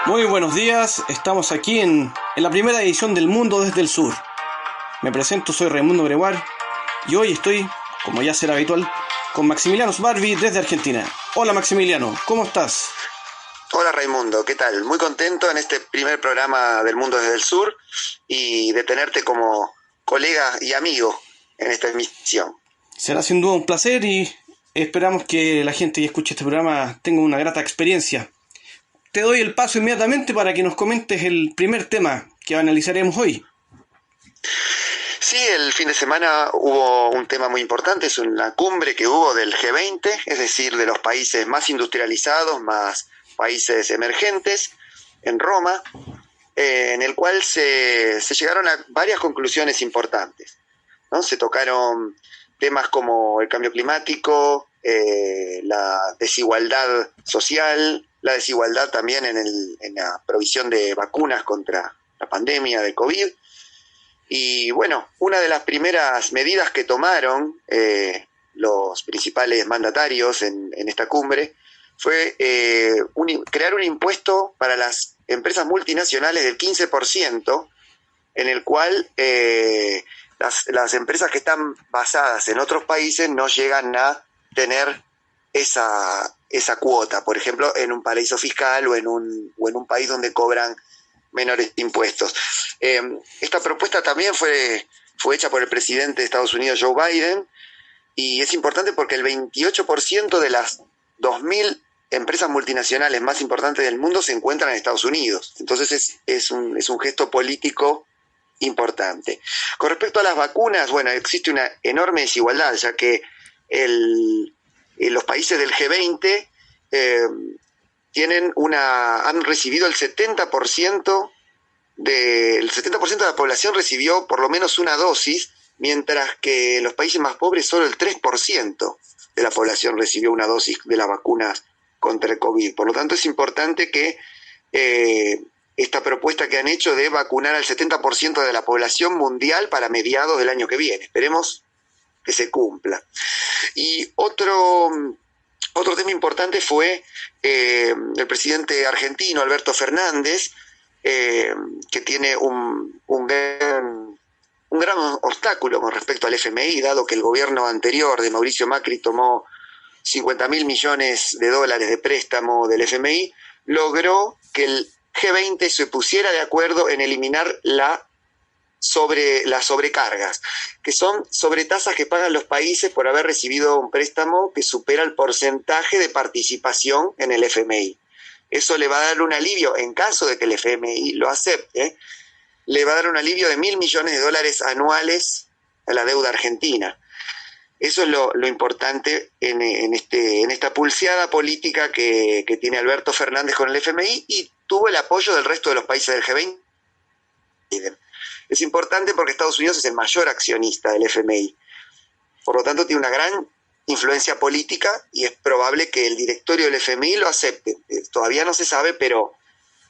Muy buenos días, estamos aquí en la primera edición del Mundo desde el Sur. Me presento, soy Raimundo Greguar y hoy estoy, como ya será habitual, con Maximiliano Sbarbi desde Argentina. Hola Maximiliano, ¿cómo estás? Hola Raimundo, ¿qué tal? Muy contento en este primer programa del Mundo desde el Sur y de tenerte como colega y amigo en esta emisión. Será sin duda un placer y esperamos que la gente que escuche este programa tenga una grata experiencia. Te doy el paso inmediatamente para que nos comentes el primer tema que analizaremos hoy. Sí, el fin de semana hubo un tema muy importante, es una cumbre que hubo del G20, es decir, de los países más industrializados, más países emergentes, en Roma, en el cual se llegaron a varias conclusiones importantes, ¿no? Se tocaron temas como el cambio climático, la desigualdad social, la desigualdad también en la provisión de vacunas contra la pandemia de COVID. Y bueno, una de las primeras medidas que tomaron los principales mandatarios en esta cumbre fue crear un impuesto para las empresas multinacionales del 15%, en el cual las empresas que están basadas en otros países no llegan a tener esa cuota, por ejemplo, en un paraíso fiscal o en un país donde cobran menores impuestos. Esta propuesta también fue hecha por el presidente de Estados Unidos, Joe Biden, y es importante porque el 28% de las 2.000 empresas multinacionales más importantes del mundo se encuentran en Estados Unidos. Entonces es un gesto político importante. Con respecto a las vacunas, bueno, existe una enorme desigualdad, ya que los países del G20 han recibido el 70% de la población recibió por lo menos una dosis, mientras que en los países más pobres solo el 3% de la población recibió una dosis de las vacunas contra el COVID. Por lo tanto, es importante que esta propuesta que han hecho de vacunar al 70% de la población mundial para mediados del año que viene. Esperemos que se cumpla. Y otro tema importante fue el presidente argentino, Alberto Fernández, que tiene un gran obstáculo con respecto al FMI, dado que el gobierno anterior de Mauricio Macri tomó 50.000 millones de dólares de préstamo del FMI, logró que el G20 se pusiera de acuerdo en eliminar las sobrecargas, que son sobretasas que pagan los países por haber recibido un préstamo que supera el porcentaje de participación en el FMI. Eso le va a dar un alivio, en caso de que el FMI lo acepte, le va a dar un alivio de $1.000 millones anuales a la deuda argentina. Eso es lo importante en esta pulseada política que tiene Alberto Fernández con el FMI, y tuvo el apoyo del resto de los países del G20. Es importante porque Estados Unidos es el mayor accionista del FMI. Por lo tanto, tiene una gran influencia política y es probable que el directorio del FMI lo acepte. Todavía no se sabe, pero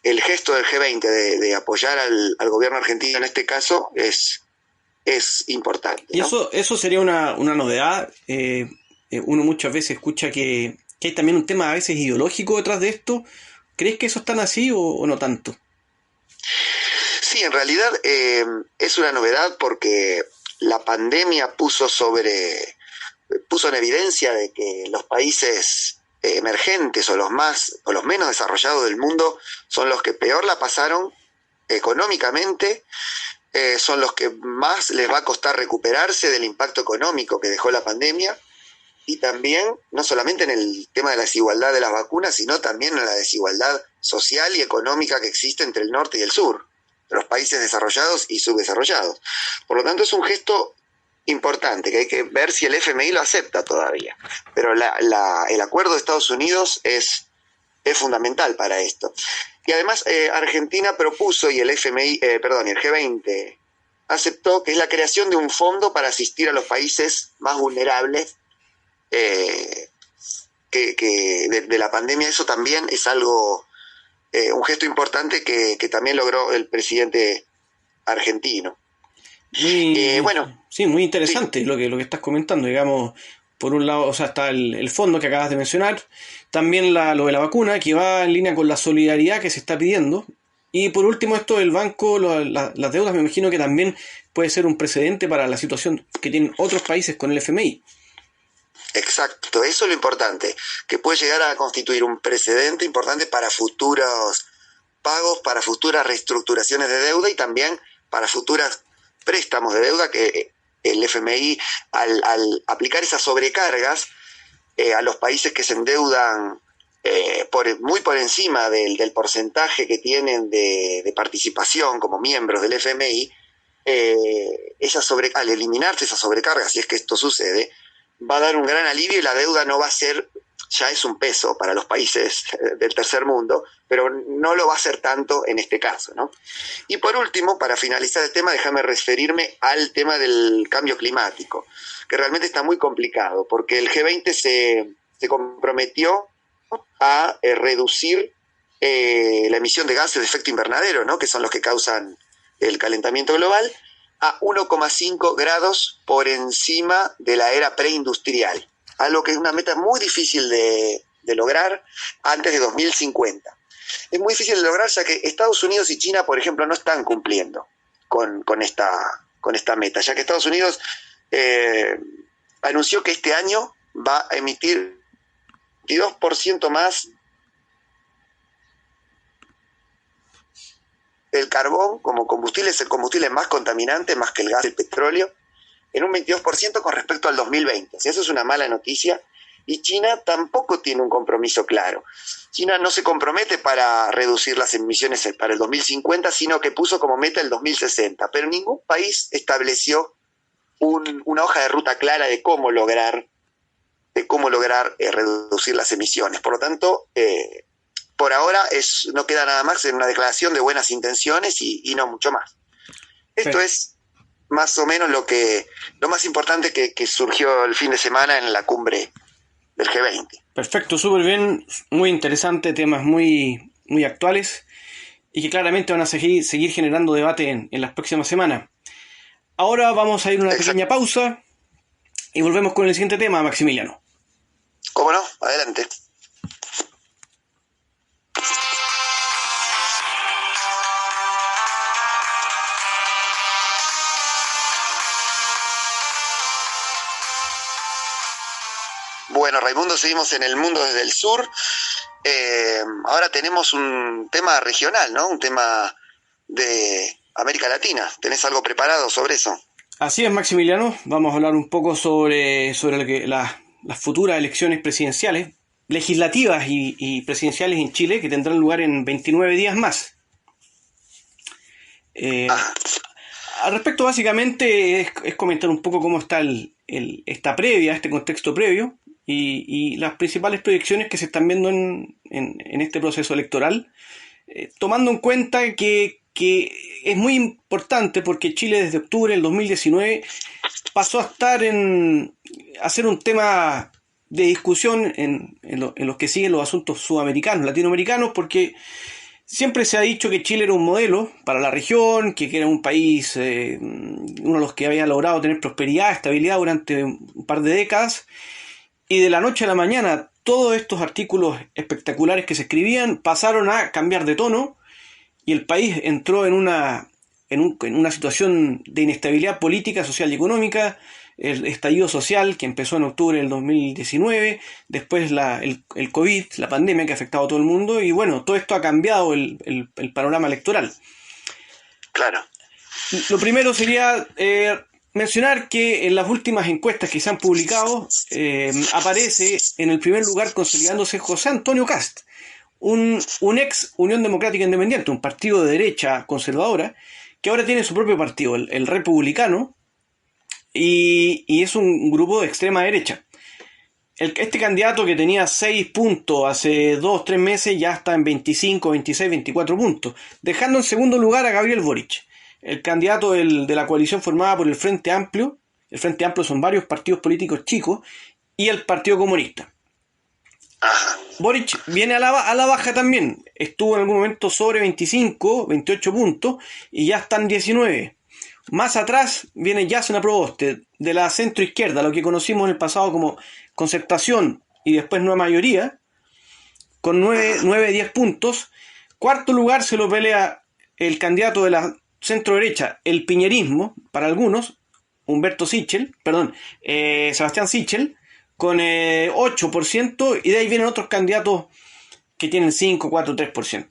el gesto del G20 de apoyar al gobierno argentino en este caso es importante, ¿no? Y eso sería una novedad. Uno muchas veces escucha que hay también un tema a veces ideológico detrás de esto. ¿Crees que eso es tan así o no tanto? Sí, en realidad es una novedad porque la pandemia puso en evidencia de que los países emergentes o los menos desarrollados del mundo son los que peor la pasaron económicamente, son los que más les va a costar recuperarse del impacto económico que dejó la pandemia, y también no solamente en el tema de la desigualdad de las vacunas, sino también en la desigualdad social y económica que existe entre el norte y el sur, de los países desarrollados y subdesarrollados. Por lo tanto, es un gesto importante, que hay que ver si el FMI lo acepta todavía. Pero el acuerdo de Estados Unidos es fundamental para esto. Y además Argentina propuso, y el G20 aceptó, que es la creación de un fondo para asistir a los países más vulnerables de la pandemia. Eso también es algo, un gesto importante que también logró el presidente argentino. Muy, Bueno, sí, muy interesante sí. lo que estás comentando, digamos. Por un lado, o sea, está el fondo que acabas de mencionar, también lo de la vacuna, que va en línea con la solidaridad que se está pidiendo. Y por último, esto del banco, las deudas, me imagino que también puede ser un precedente para la situación que tienen otros países con el FMI. Exacto, eso es lo importante, que puede llegar a constituir un precedente importante para futuros pagos, para futuras reestructuraciones de deuda y también para futuros préstamos de deuda que el FMI, al aplicar esas sobrecargas a los países que se endeudan muy por encima del porcentaje que tienen de participación como miembros del FMI, al eliminarse esa sobrecarga, si es que esto sucede, va a dar un gran alivio y la deuda no va a ser, ya es un peso para los países del tercer mundo, pero no lo va a ser tanto en este caso, ¿no? Y por último, para finalizar el tema, déjame referirme al tema del cambio climático, que realmente está muy complicado, porque el G20 se comprometió a reducir la emisión de gases de efecto invernadero, ¿no? Que son los que causan el calentamiento global, a 1,5 grados por encima de la era preindustrial, algo que es una meta muy difícil de lograr antes de 2050. Es muy difícil de lograr ya que Estados Unidos y China, por ejemplo, no están cumpliendo con esta meta, ya que Estados Unidos anunció que este año va a emitir 22% más el carbón como combustible, es el combustible más contaminante, más que el gas y el petróleo, en un 22% con respecto al 2020. O sea, eso es una mala noticia. Y China tampoco tiene un compromiso claro. China no se compromete para reducir las emisiones para el 2050, sino que puso como meta el 2060. Pero ningún país estableció una hoja de ruta clara de cómo lograr reducir las emisiones. Por lo tanto, por ahora no queda nada más en una declaración de buenas intenciones y no mucho más. Esto es más o menos lo más importante que surgió el fin de semana en la cumbre del G20. Perfecto, súper bien, muy interesante, temas muy, muy actuales y que claramente van a seguir generando debate en las próximas semanas. Ahora vamos a ir a una pequeña pausa y volvemos con el siguiente tema, Maximiliano. ¿Cómo no? Adelante. Bueno, Raimundo, seguimos en el mundo desde el sur. Ahora tenemos un tema regional, ¿no? Un tema de América Latina. ¿Tenés algo preparado sobre eso? Así es, Maximiliano. Vamos a hablar un poco sobre las futuras elecciones presidenciales, legislativas y presidenciales en Chile, que tendrán lugar en 29 días más. Al respecto, básicamente, es comentar un poco cómo está esta previa, este contexto previo, y las principales proyecciones que se están viendo en este proceso electoral, tomando en cuenta que es muy importante porque Chile desde octubre del 2019 pasó a ser un tema de discusión en los que siguen los asuntos sudamericanos, latinoamericanos, porque siempre se ha dicho que Chile era un modelo para la región, que era un país, uno de los que había logrado tener prosperidad, estabilidad durante un par de décadas, y de la noche a la mañana todos estos artículos espectaculares que se escribían pasaron a cambiar de tono y el país entró en una situación de inestabilidad política, social y económica, el estallido social que empezó en octubre del 2019, después el COVID, la pandemia que ha afectado a todo el mundo, y bueno, todo esto ha cambiado el panorama electoral. Claro. Lo primero sería mencionar que en las últimas encuestas que se han publicado aparece en el primer lugar consolidándose José Antonio Kast, un ex Unión Democrática Independiente, un partido de derecha conservadora, que ahora tiene su propio partido, el Republicano, y es un grupo de extrema derecha. Este candidato que tenía 6 puntos hace 2-3 meses ya está en 25, 26, 24 puntos, dejando en segundo lugar a Gabriel Boric, el candidato de la coalición formada por el Frente Amplio. El Frente Amplio son varios partidos políticos chicos y el Partido Comunista. Boric viene a la baja también, estuvo en algún momento sobre 25, 28 puntos y ya están 19. O Más atrás viene Jasna Proboste, de la centroizquierda, lo que conocimos en el pasado como Concertación y después Nueva Mayoría, con 10 puntos. Cuarto lugar se lo pelea el candidato de la centro-derecha, el piñerismo, para algunos, Sebastián Sichel, con 8%, y de ahí vienen otros candidatos que tienen 5, 4, 3%.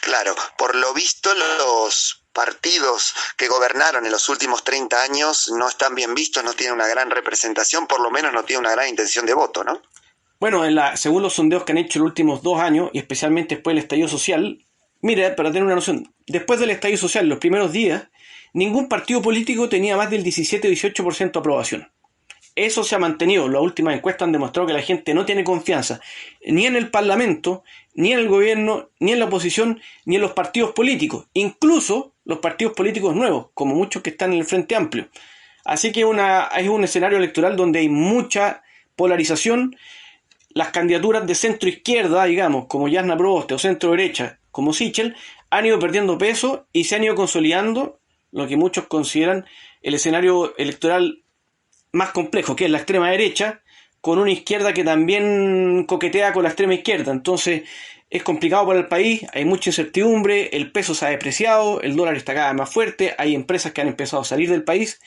Claro, por lo visto los partidos que gobernaron en los últimos 30 años no están bien vistos, no tienen una gran representación, por lo menos no tienen una gran intención de voto, ¿no? Bueno, según los sondeos que han hecho en los últimos 2 años, y especialmente después del estallido social, mira, para tener una noción, después del estallido social, los primeros días, ningún partido político tenía más del 17 o 18% de aprobación. Eso se ha mantenido. Las últimas encuestas han demostrado que la gente no tiene confianza ni en el Parlamento, ni en el gobierno, ni en la oposición, ni en los partidos políticos. Incluso los partidos políticos nuevos, como muchos que están en el Frente Amplio. Así que es un escenario electoral donde hay mucha polarización. Las candidaturas de centro-izquierda, digamos, como Jasna Proboste, o centro-derecha, como Sichel, han ido perdiendo peso y se han ido consolidando lo que muchos consideran el escenario electoral más complejo, que es la extrema derecha, con una izquierda que también coquetea con la extrema izquierda. Entonces es complicado para el país, hay mucha incertidumbre, el peso se ha depreciado, el dólar está cada vez más fuerte, hay empresas que han empezado a salir del país,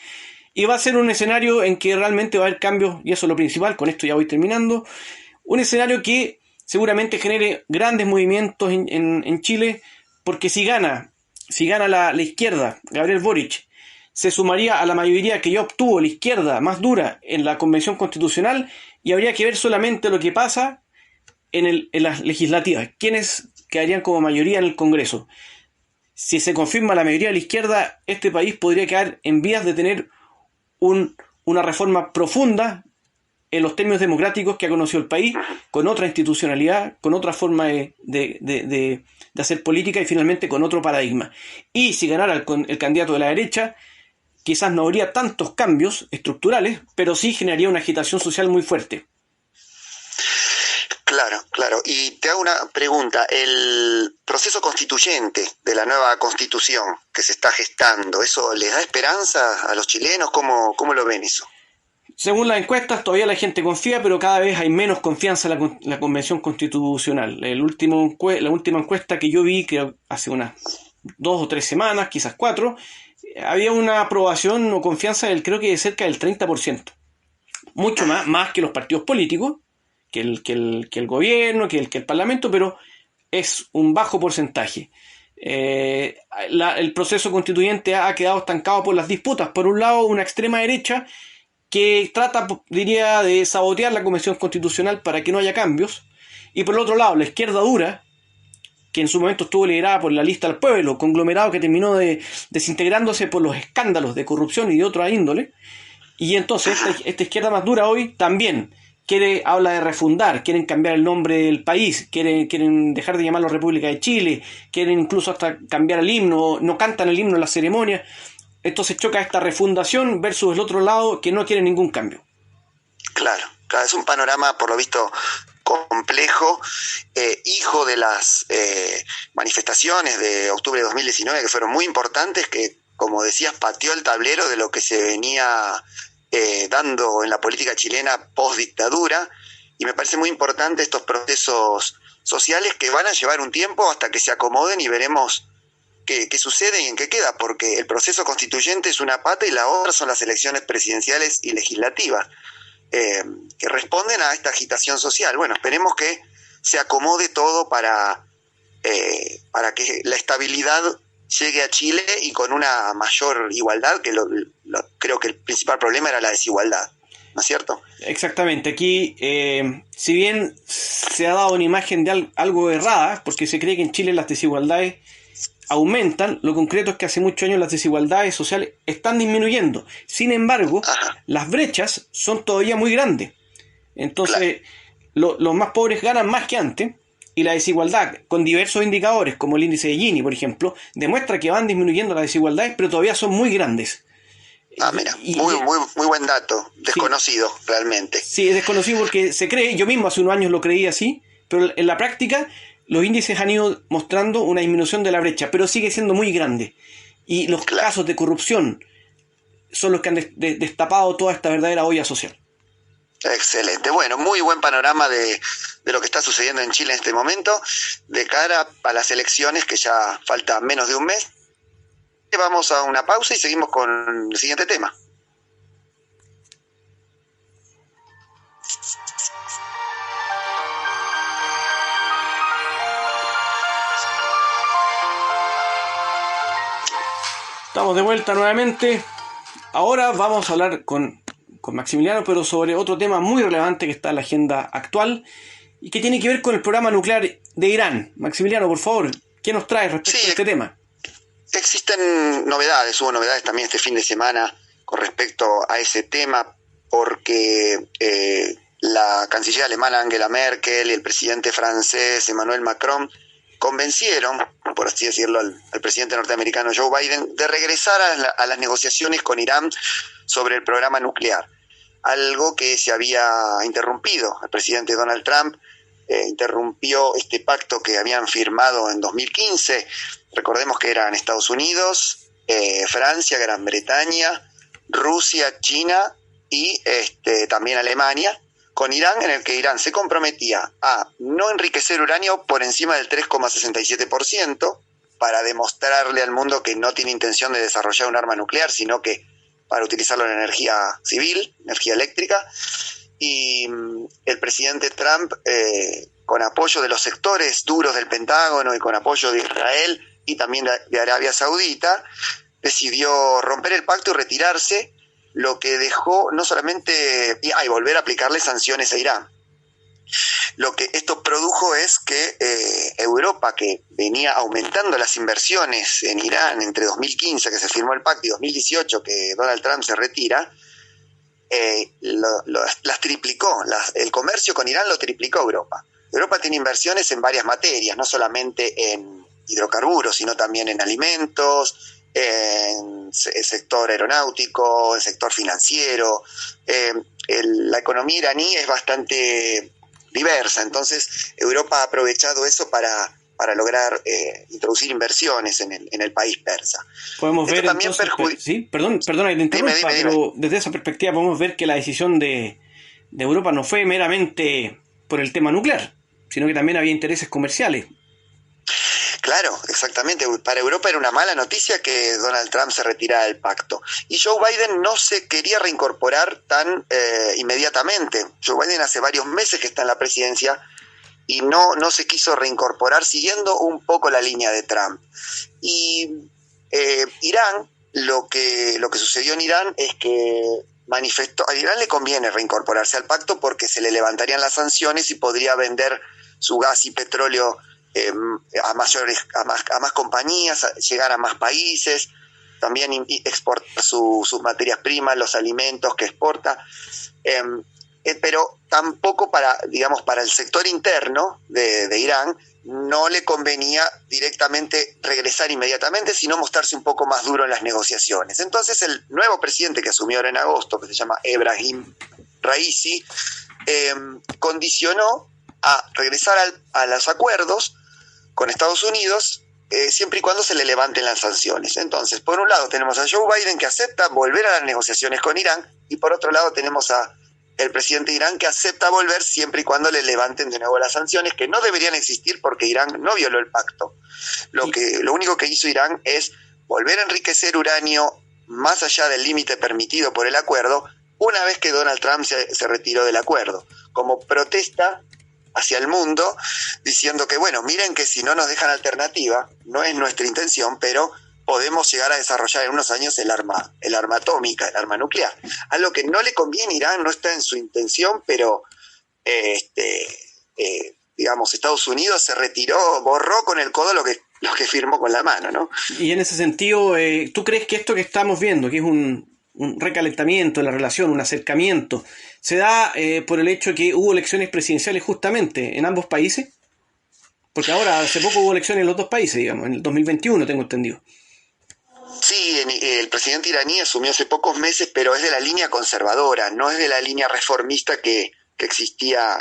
y va a ser un escenario en que realmente va a haber cambios, y eso es lo principal. Con esto ya voy terminando. Un escenario que seguramente genere grandes movimientos en Chile, porque si gana la izquierda, Gabriel Boric, se sumaría a la mayoría que ya obtuvo la izquierda más dura en la Convención Constitucional, y habría que ver solamente lo que pasa en las legislativas, quiénes quedarían como mayoría en el Congreso. Si se confirma la mayoría de la izquierda, este país podría quedar en vías de tener una reforma profunda en los términos democráticos que ha conocido el país, con otra institucionalidad, con otra forma de hacer política, y finalmente con otro paradigma. Y si ganara el candidato de la derecha, quizás no habría tantos cambios estructurales, pero sí generaría una agitación social muy fuerte. Claro. Y te hago una pregunta. El proceso constituyente de la nueva constitución que se está gestando, ¿eso les da esperanza a los chilenos? ¿Cómo lo ven eso? Según las encuestas, todavía la gente confía, pero cada vez hay menos confianza en la Convención Constitucional. La última encuesta que yo vi, que hace unas 2 o 3 semanas, quizás 4, había una aprobación o confianza creo que de cerca del 30%. Mucho más que los partidos políticos, que el gobierno, que el Parlamento, pero es un bajo porcentaje. El proceso constituyente ha quedado estancado por las disputas. Por un lado, una extrema derecha que trata, diría, de sabotear la Convención Constitucional para que no haya cambios, y por el otro lado, la izquierda dura, que en su momento estuvo liderada por la Lista del Pueblo, conglomerado que terminó desintegrándose por los escándalos de corrupción y de otra índole. Y entonces esta izquierda más dura hoy también habla de refundar, quieren cambiar el nombre del país, quieren dejar de llamarlo República de Chile, quieren incluso hasta cambiar el himno, no cantan el himno en la ceremonia. Entonces choca esta refundación versus el otro lado, que no quiere ningún cambio. Claro, es un panorama por lo visto complejo, hijo de las manifestaciones de octubre de 2019, que fueron muy importantes, que, como decías, pateó el tablero de lo que se venía dando en la política chilena post dictadura, y me parece muy importante estos procesos sociales que van a llevar un tiempo hasta que se acomoden, y veremos qué sucede y en qué queda, porque el proceso constituyente es una pata y la otra son las elecciones presidenciales y legislativas, que responden a esta agitación social. Bueno, esperemos que se acomode todo para que la estabilidad llegue a Chile y con una mayor igualdad, que creo que el principal problema era la desigualdad, ¿no es cierto? Exactamente. Aquí, si bien se ha dado una imagen de algo errada, porque se cree que en Chile las desigualdades aumentan, lo concreto es que hace muchos años las desigualdades sociales están disminuyendo. Sin embargo, las brechas son todavía muy grandes. Entonces, los más pobres ganan más que antes, y la desigualdad, con diversos indicadores, como el índice de Gini, por ejemplo, demuestra que van disminuyendo las desigualdades, pero todavía son muy grandes. Mira, muy buen dato, desconocido, sí, realmente. Sí, es desconocido porque se cree, yo mismo hace unos años lo creí así, pero en la práctica los índices han ido mostrando una disminución de la brecha, pero sigue siendo muy grande. y los Claro. casos de corrupción son los que han destapado toda esta verdadera olla social. Excelente. Bueno, muy buen panorama de lo que está sucediendo en Chile en este momento, de cara a las elecciones, que ya falta menos de un mes. Vamos a una pausa y seguimos con el siguiente tema. Estamos de vuelta nuevamente. Ahora vamos a hablar con Maximiliano, pero sobre otro tema muy relevante que está en la agenda actual y que tiene que ver con el programa nuclear de Irán. Maximiliano, por favor, ¿qué nos traes respecto a este tema? Existen novedades, hubo novedades también este fin de semana con respecto a ese tema, porque la canciller alemana Angela Merkel y el presidente francés Emmanuel Macron convencieron, por así decirlo, al presidente norteamericano Joe Biden de regresar a las negociaciones con Irán sobre el programa nuclear, algo que se había interrumpido. El presidente Donald Trump interrumpió este pacto que habían firmado en 2015. Recordemos que eran Estados Unidos, Francia, Gran Bretaña, Rusia, China y también Alemania, con Irán, en el que Irán se comprometía a no enriquecer uranio por encima del 3,67% para demostrarle al mundo que no tiene intención de desarrollar un arma nuclear, sino que para utilizarlo en energía civil, energía eléctrica. Y el presidente Trump, con apoyo de los sectores duros del Pentágono y con apoyo de Israel y también de Arabia Saudita, decidió romper el pacto y retirarse, lo que dejó no solamente y volver a aplicarle sanciones a Irán. Lo que esto produjo es que Europa, que venía aumentando las inversiones en Irán entre 2015, que se firmó el pacto, y 2018, que Donald Trump se retira, las triplicó. El comercio con Irán lo triplicó Europa. Europa tiene inversiones en varias materias, no solamente en hidrocarburos, sino también en alimentos, en el sector aeronáutico, el sector financiero. La economía iraní es bastante diversa, entonces Europa ha aprovechado eso para lograr introducir inversiones en el país persa. Podemos ver también entonces, sí, perdona que te interrumpa, dime. Pero desde esa perspectiva podemos ver que la decisión de Europa no fue meramente por el tema nuclear, sino que también había intereses comerciales. Claro, exactamente. Para Europa era una mala noticia que Donald Trump se retirara del pacto. Y Joe Biden no se quería reincorporar tan inmediatamente. Joe Biden hace varios meses que está en la presidencia y no se quiso reincorporar, siguiendo un poco la línea de Trump. Y Irán, lo que sucedió en Irán es que manifestó, a Irán le conviene reincorporarse al pacto porque se le levantarían las sanciones y podría vender su gas y petróleo a más compañías, llegar a más países, también exportar sus materias primas, los alimentos que exporta, pero tampoco para el sector interno de Irán no le convenía directamente regresar inmediatamente, sino mostrarse un poco más duro en las negociaciones. Entonces el nuevo presidente que asumió ahora en agosto, que se llama Ebrahim Raisi, condicionó a regresar a los acuerdos con Estados Unidos, siempre y cuando se le levanten las sanciones. Entonces, por un lado tenemos a Joe Biden, que acepta volver a las negociaciones con Irán, y por otro lado tenemos a el presidente de Irán, que acepta volver siempre y cuando le levanten de nuevo las sanciones, que no deberían existir porque Irán no violó el pacto. Lo único que hizo Irán es volver a enriquecer uranio más allá del límite permitido por el acuerdo, una vez que Donald Trump se retiró del acuerdo, como protesta hacia el mundo, diciendo que bueno, miren que si no nos dejan alternativa, no es nuestra intención, pero podemos llegar a desarrollar en unos años el arma atómica, el arma nuclear. Algo que no le conviene a Irán, no está en su intención, pero Estados Unidos se retiró, borró con el codo lo que firmó con la mano, ¿no? Y en ese sentido, ¿tú crees que esto que estamos viendo, que es un recalentamiento de la relación, un acercamiento, se da por el hecho de que hubo elecciones presidenciales justamente en ambos países? Porque ahora, hace poco hubo elecciones en los dos países, digamos, en el 2021, tengo entendido. Sí, el presidente iraní asumió hace pocos meses, pero es de la línea conservadora, no es de la línea reformista que existía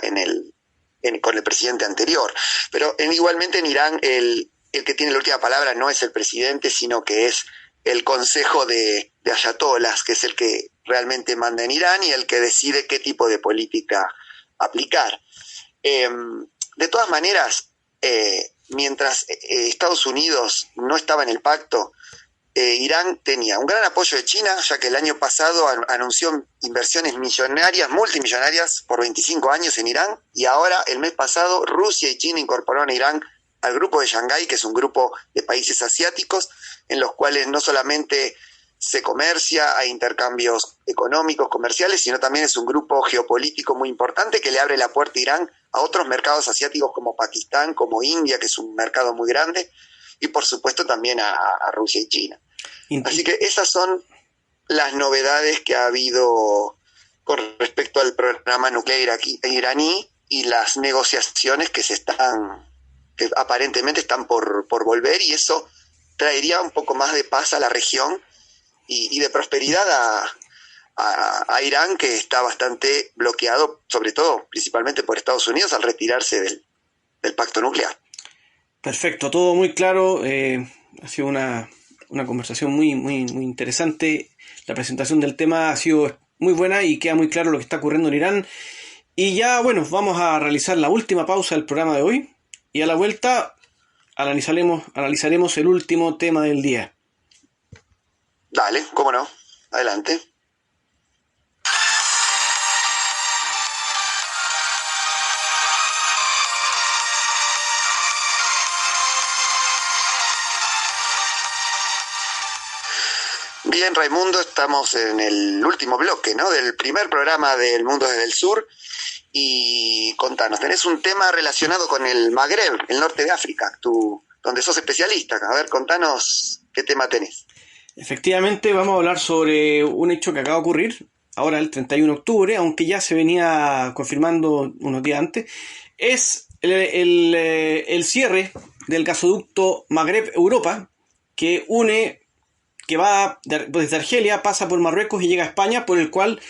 con el presidente anterior. Pero igualmente en Irán el que tiene la última palabra no es el presidente, sino que es el consejo de ayatolas, que es el que realmente manda en Irán y el que decide qué tipo de política aplicar. De todas maneras, mientras Estados Unidos no estaba en el pacto, Irán tenía un gran apoyo de China, ya que el año pasado anunció inversiones millonarias, multimillonarias, por 25 años en Irán, y ahora, el mes pasado, Rusia y China incorporaron a Irán al grupo de Shanghái, que es un grupo de países asiáticos, en los cuales no solamente se comercia, hay intercambios económicos, comerciales, sino también es un grupo geopolítico muy importante que le abre la puerta a Irán a otros mercados asiáticos como Pakistán, como India, que es un mercado muy grande, y por supuesto también a Rusia y China. Así que esas son las novedades que ha habido con respecto al programa nuclear iraní y las negociaciones que aparentemente están por volver, y eso traería un poco más de paz a la región y de prosperidad a Irán, que está bastante bloqueado, sobre todo, principalmente por Estados Unidos, al retirarse del pacto nuclear. Perfecto, todo muy claro. Ha sido una conversación muy interesante. La presentación del tema ha sido muy buena y queda muy claro lo que está ocurriendo en Irán. Y ya, bueno, vamos a realizar la última pausa del programa de hoy. Y a la vuelta analizaremos el último tema del día. Dale, cómo no. Adelante. Bien, Raimundo, estamos en el último bloque, ¿no?, del primer programa del Mundo desde el Sur. Y contanos, tenés un tema relacionado con el Magreb, el norte de África, donde sos especialista. A ver, contanos qué tema tenés. Efectivamente, vamos a hablar sobre un hecho que acaba de ocurrir ahora el 31 de octubre, aunque ya se venía confirmando unos días antes. Es el cierre del gasoducto Magreb-Europa, que va desde Argelia, pasa por Marruecos y llega a España, por el cual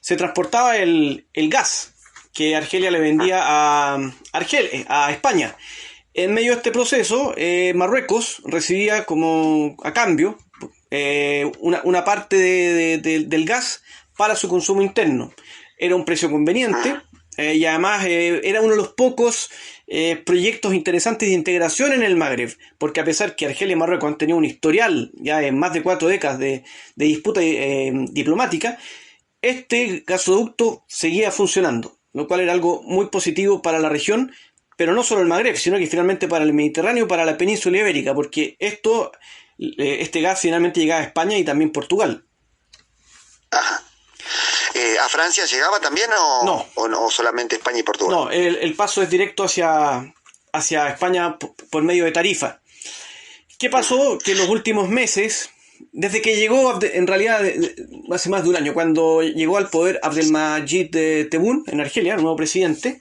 se transportaba el gas que Argelia le vendía a España. En medio de este proceso, Marruecos recibía como a cambio una parte del gas para su consumo interno. Era un precio conveniente y además era uno de los pocos proyectos interesantes de integración en el Magreb, porque a pesar que Argelia y Marruecos han tenido un historial ya en más de 4 décadas de disputa diplomática, este gasoducto seguía funcionando, lo cual era algo muy positivo para la región, pero no solo el Magreb, sino que finalmente para el Mediterráneo y para la península ibérica, porque este gas finalmente llegaba a España y también Portugal. Ajá. ¿A Francia llegaba también o solamente España y Portugal? No, el paso es directo hacia España por medio de Tarifa. ¿Qué pasó? Que en los últimos meses, desde que llegó, en realidad hace más de un año, cuando llegó al poder Abdelmajid Tebboune en Argelia, el nuevo presidente,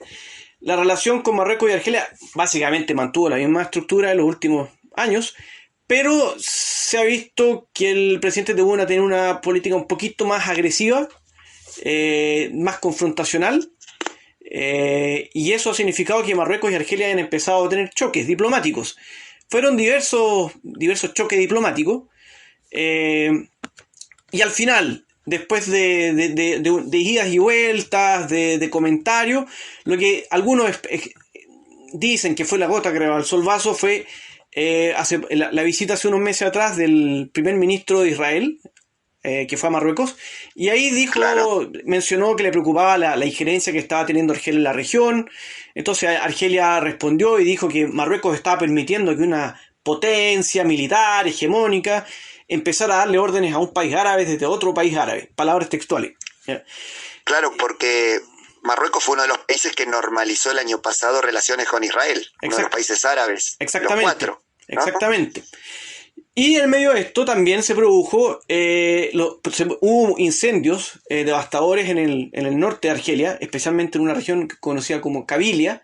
la relación con Marruecos y Argelia básicamente mantuvo la misma estructura en los últimos años, pero se ha visto que el presidente Tebboune ha tenido una política un poquito más agresiva, más confrontacional, y eso ha significado que Marruecos y Argelia han empezado a tener choques diplomáticos. Fueron diversos choques diplomáticos, y al final, después de idas y vueltas, de comentarios, lo que algunos dicen que fue la gota que rebalsó el vaso fue la visita hace unos meses atrás del primer ministro de Israel, que fue a Marruecos, y ahí mencionó que le preocupaba la injerencia que estaba teniendo Argelia en la región. Entonces Argelia respondió y dijo que Marruecos estaba permitiendo que una potencia militar hegemónica empezara a darle órdenes a un país árabe desde otro país árabe. Palabras textuales. Claro, porque Marruecos fue uno de los países que normalizó el año pasado relaciones con Israel, uno de los países árabes. Exactamente. Los 4. Exactamente. Y en medio de esto también se produjo, hubo incendios devastadores en el norte de Argelia, especialmente en una región conocida como Kabilia,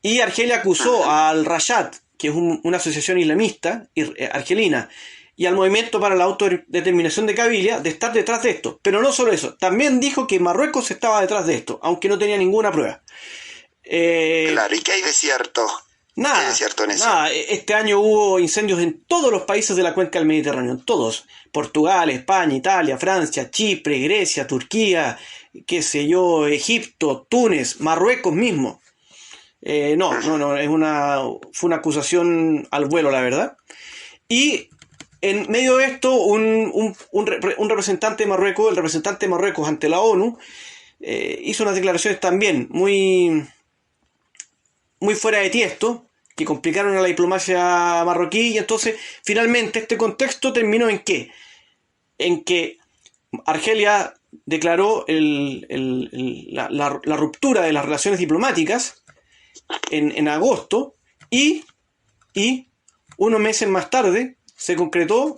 y Argelia acusó al Rayad, que es una asociación islamista argelina, y al Movimiento para la Autodeterminación de Kabilia de estar detrás de esto. Pero no solo eso, también dijo que Marruecos estaba detrás de esto, aunque no tenía ninguna prueba. Claro, ¿y qué hay de cierto ¿Qué es Nada, cierto en eso? nada. Este año hubo incendios en todos los países de la cuenca del Mediterráneo, en todos. Portugal, España, Italia, Francia, Chipre, Grecia, Turquía, qué sé yo, Egipto, Túnez, Marruecos mismo. No, fue una acusación al vuelo, la verdad. Y en medio de esto, un representante de Marruecos, el representante de Marruecos ante la ONU, hizo unas declaraciones también muy fuera de tiesto, que complicaron a la diplomacia marroquí, y entonces finalmente este contexto terminó en qué? En que Argelia declaró la ruptura de las relaciones diplomáticas en agosto y unos meses más tarde se concretó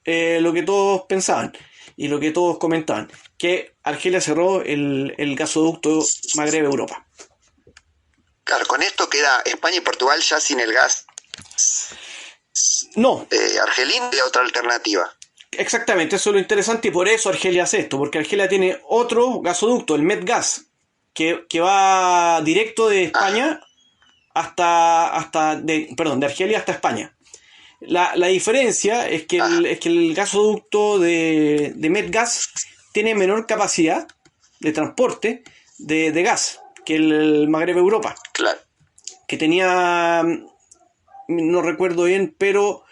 lo que todos pensaban y lo que todos comentaban, que Argelia cerró el gasoducto Magreb-Europa. Claro, con esto queda España y Portugal ya sin el gas No, argelino y otra alternativa. exactamente, eso es lo interesante y por eso Argelia hace esto, porque Argelia tiene otro gasoducto, el Medgas, que va directo de España de Argelia hasta España. La diferencia es que el gasoducto de Medgas tiene menor capacidad de transporte de gas que el Magreb Europa. Claro. Que tenía, no recuerdo bien, pero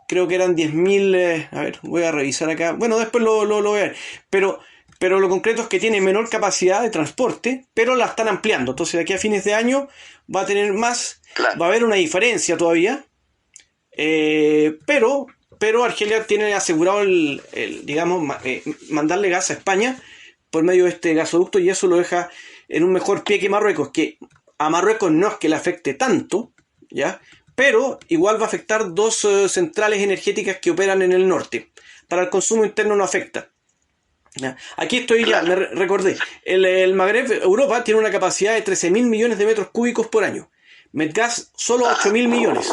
creo que eran 10.000, a ver, voy a revisar acá, bueno, después lo voy a ver, pero lo concreto es que tiene menor capacidad de transporte, pero la están ampliando, entonces de aquí a fines de año va a tener más, claro. Va a haber una diferencia todavía, pero Argelia tiene asegurado digamos, mandarle gas a España por medio de este gasoducto, y eso lo deja en un mejor pie que Marruecos, que a Marruecos no es que le afecte tanto, ¿ya? Pero igual va a afectar dos centrales energéticas que operan en el norte. Para el consumo interno no afecta. ¿Ya? Aquí estoy ya, me recordé. El Magreb Europa tiene una capacidad de 13.000 millones de metros cúbicos por año. Medgas solo 8.000 millones.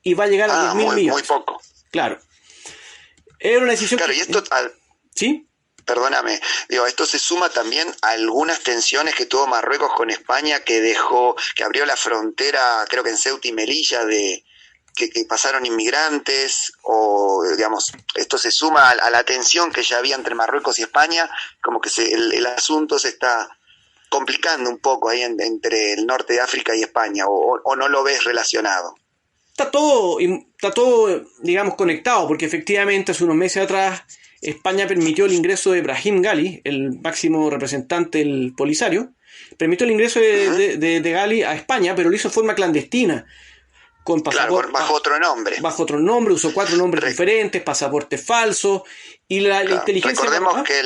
Y va a llegar a 10.000 millones. Muy poco. Claro. Era una decisión. Claro, y esto. ¿Sí? Perdóname, esto se suma también a algunas tensiones que tuvo Marruecos con España, que abrió la frontera, creo que en Ceuta y Melilla, que pasaron inmigrantes, o digamos, esto se suma a la tensión que ya había entre Marruecos y España, como que el asunto se está complicando un poco ahí entre el norte de África y España, o no lo ves relacionado. Está todo, digamos, conectado, porque efectivamente hace unos meses atrás España permitió el ingreso de Brahim Ghali, el máximo representante del Polisario, permitió el ingreso de Ghali a España, pero lo hizo en forma clandestina, con pasaporte, claro, bajo otro nombre. Bajo otro nombre, usó 4 nombres diferentes, pasaportes falsos, y la inteligencia... Recordemos que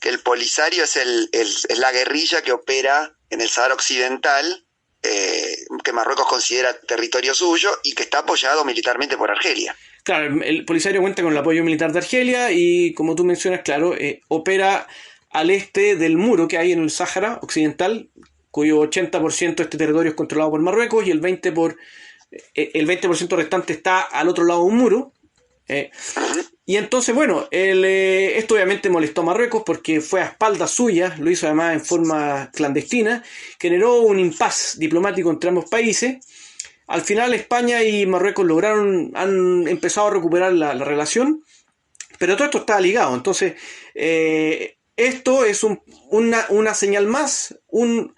el Polisario es la guerrilla que opera en el Sahara Occidental, que Marruecos considera territorio suyo y que está apoyado militarmente por Argelia. Claro, el Polisario cuenta con el apoyo militar de Argelia y, como tú mencionas, claro, opera al este del muro que hay en el Sáhara Occidental, cuyo 80% de este territorio es controlado por Marruecos, y el 20% restante está al otro lado de un muro. Y entonces, bueno, esto obviamente molestó a Marruecos porque fue a espaldas suyas, lo hizo además en forma clandestina, generó un impasse diplomático entre ambos países. Al final España y Marruecos han empezado a recuperar la relación, pero todo esto está ligado. Entonces, esto es una señal más, un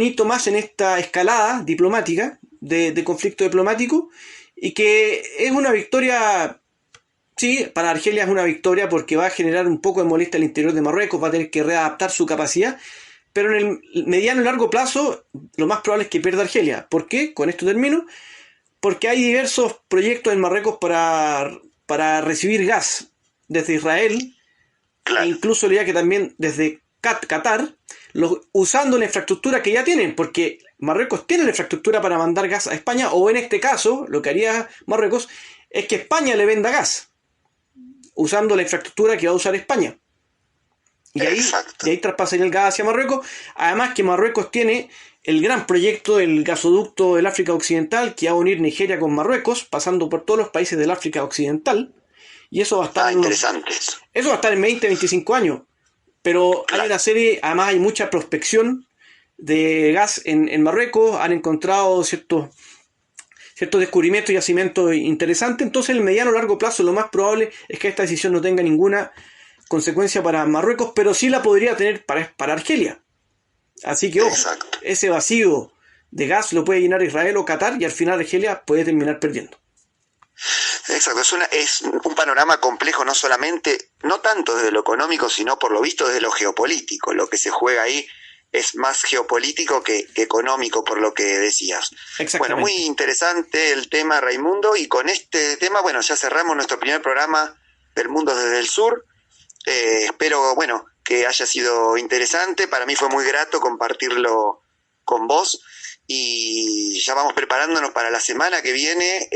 hito más en esta escalada diplomática, de conflicto diplomático, y que es una victoria, sí, para Argelia es una victoria porque va a generar un poco de molestia al interior de Marruecos, va a tener que readaptar su capacidad, pero en el mediano y largo plazo lo más probable es que pierda Argelia. ¿Por qué? Con esto termino. Porque hay diversos proyectos en Marruecos para recibir gas desde Israel, claro, e incluso diría que también desde Qatar, usando la infraestructura que ya tienen, porque Marruecos tiene la infraestructura para mandar gas a España, o en este caso, lo que haría Marruecos es que España le venda gas, usando la infraestructura que va a usar España. Y ahí traspasaría el gas hacia Marruecos. Además que Marruecos tiene el gran proyecto del gasoducto del África Occidental, que va a unir Nigeria con Marruecos, pasando por todos los países del África Occidental. Y eso va a estar interesante. Eso va a estar en 20-25 años. Pero claro, hay una serie, además hay mucha prospección de gas en Marruecos. Han encontrado ciertos ciertos descubrimientos y yacimientos interesantes. Entonces, en el mediano o largo plazo, lo más probable es que esta decisión no tenga ninguna consecuencia para Marruecos, pero sí la podría tener para Argelia. Así que, ojo, Exacto. ese vacío de gas lo puede llenar Israel o Qatar y al final Argelia puede terminar perdiendo. Exacto, es un panorama complejo, no tanto desde lo económico, sino por lo visto desde lo geopolítico. Lo que se juega ahí es más geopolítico que económico, por lo que decías. Bueno, muy interesante el tema, Raimundo, y con este tema, bueno, ya cerramos nuestro primer programa del Mundo desde el Sur. Espero, bueno, que haya sido interesante. Para mí fue muy grato compartirlo con vos y ya vamos preparándonos para la semana que viene,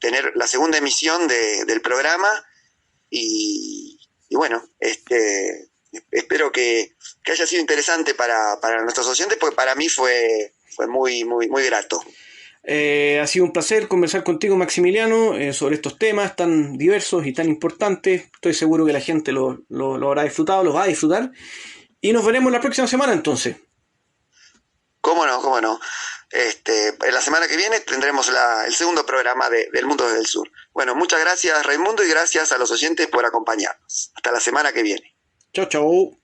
tener la segunda emisión del programa y bueno, espero que haya sido interesante para nuestros oyentes, porque para mí fue muy, muy, muy grato. Ha sido un placer conversar contigo, Maximiliano, sobre estos temas tan diversos y tan importantes. Estoy seguro que la gente lo habrá disfrutado, los va a disfrutar. Y nos veremos la próxima semana entonces. ¿Cómo no? ¿Cómo no? En la semana que viene tendremos el segundo programa del Mundo desde el Sur. Bueno, muchas gracias, Raimundo, y gracias a los oyentes por acompañarnos. Hasta la semana que viene. Chau, chau.